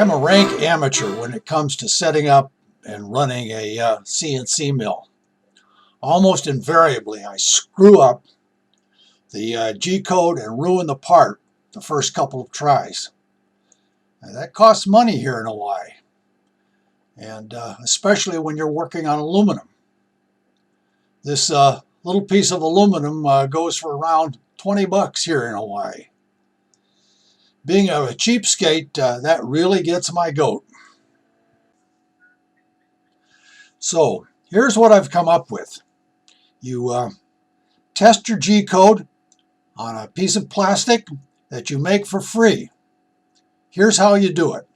I'm a rank amateur when it comes to setting up and running a CNC mill. Almost invariably, I screw up the G-code and ruin the part the first couple of tries. And that costs money here in Hawaii, and especially when you're working on aluminum. This little piece of aluminum goes for around 20 bucks here in Hawaii. Being a cheapskate, that really gets my goat. So here's what I've come up with. You test your G-code on a piece of plastic that you make for free. Here's how you do it.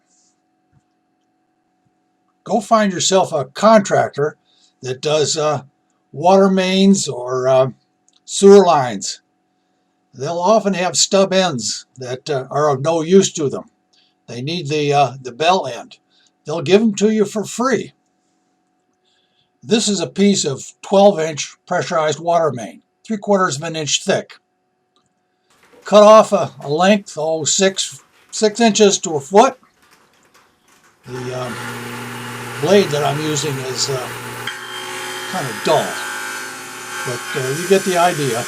Go find yourself a contractor that does water mains or sewer lines. They'll often have stub ends that are of no use to them. They need the bell end. They'll give them to you for free. This is a piece of 12-inch pressurized water main, 3/4 of an inch thick. Cut off a length, 6 inches to a foot. The blade that I'm using is kind of dull, but you get the idea.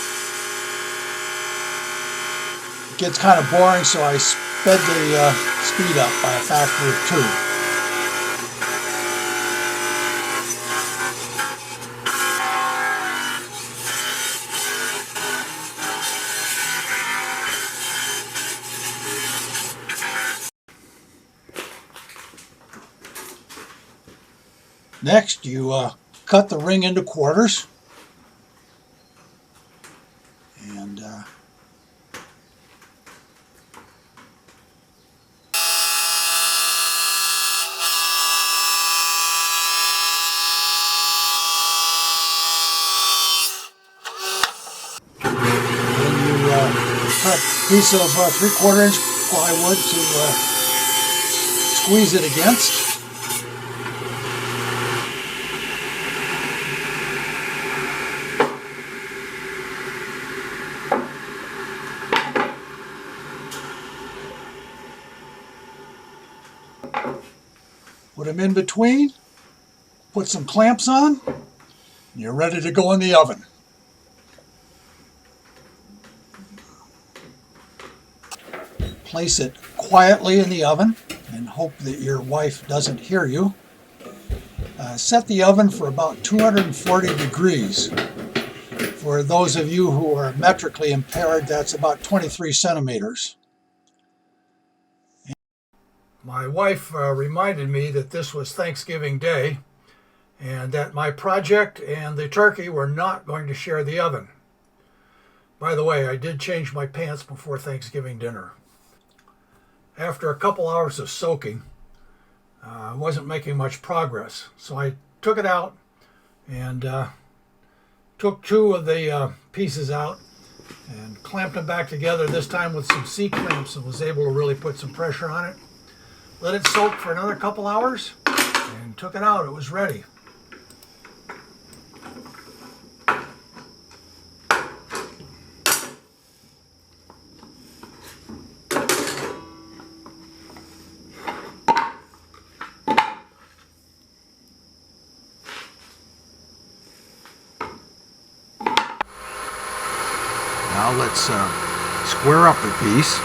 It gets kind of boring, so I sped the speed up by a factor of 2. Next, you cut the ring into quarters, and cut a piece of 3/4 inch plywood to squeeze it against. Put them in between, put some clamps on, and you're ready to go in the oven. Place it quietly in the oven and hope that your wife doesn't hear you. Set the oven for about 240 degrees. For those of you who are metrically impaired, that's about 23 centimeters. My wife reminded me that this was Thanksgiving Day and that my project and the turkey were not going to share the oven. By the way, I did change my pants before Thanksgiving dinner. After a couple hours of soaking, I wasn't making much progress, so I took it out and took 2 of the pieces out and clamped them back together, this time with some C-clamps, and was able to really put some pressure on it. Let it soak for another couple hours and took it out. It was ready. Now let's square up the piece.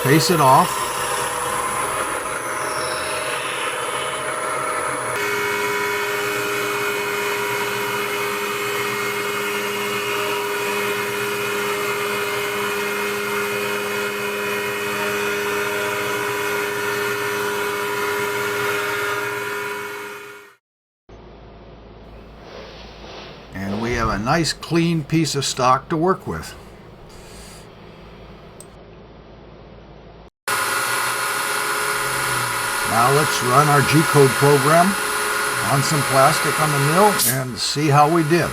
Face it off. And we have a nice clean piece of stock to work with. Now let's run our G-code program on some plastic on the mill and see how we did.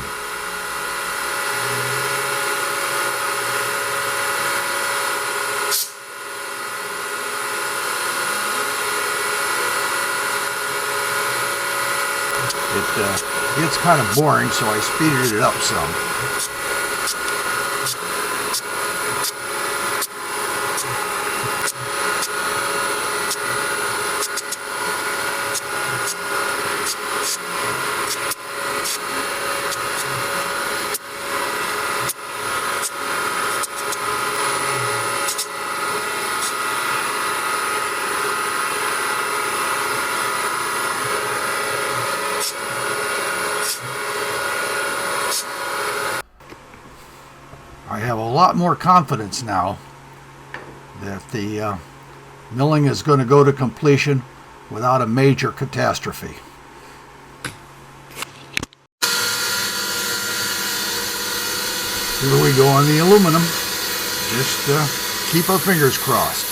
It gets kind of boring, so I speeded it up some. I have a lot more confidence now that the milling is going to go to completion without a major catastrophe. Here we go on the aluminum. Just keep our fingers crossed.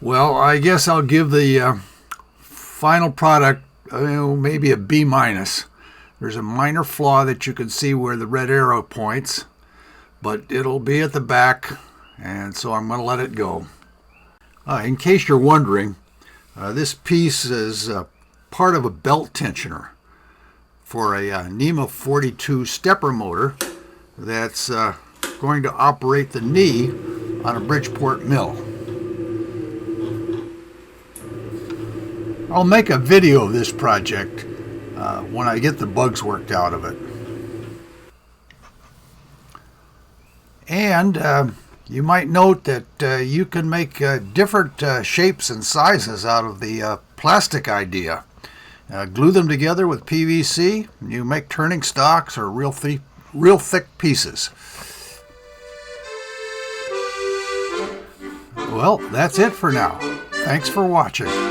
Well, I guess I'll give the final product maybe a B-. There's a minor flaw that you can see where the red arrow points, but it'll be at the back, and so I'm going to let it go. In case you're wondering, this piece is part of a belt tensioner for a NEMA 42 stepper motor that's going to operate the knee on a Bridgeport mill. I'll make a video of this project when I get the bugs worked out of it. And you might note that you can make different shapes and sizes out of the plastic idea. Glue them together with PVC, and you make turning stocks or real thick pieces. Well, that's it for now. Thanks for watching.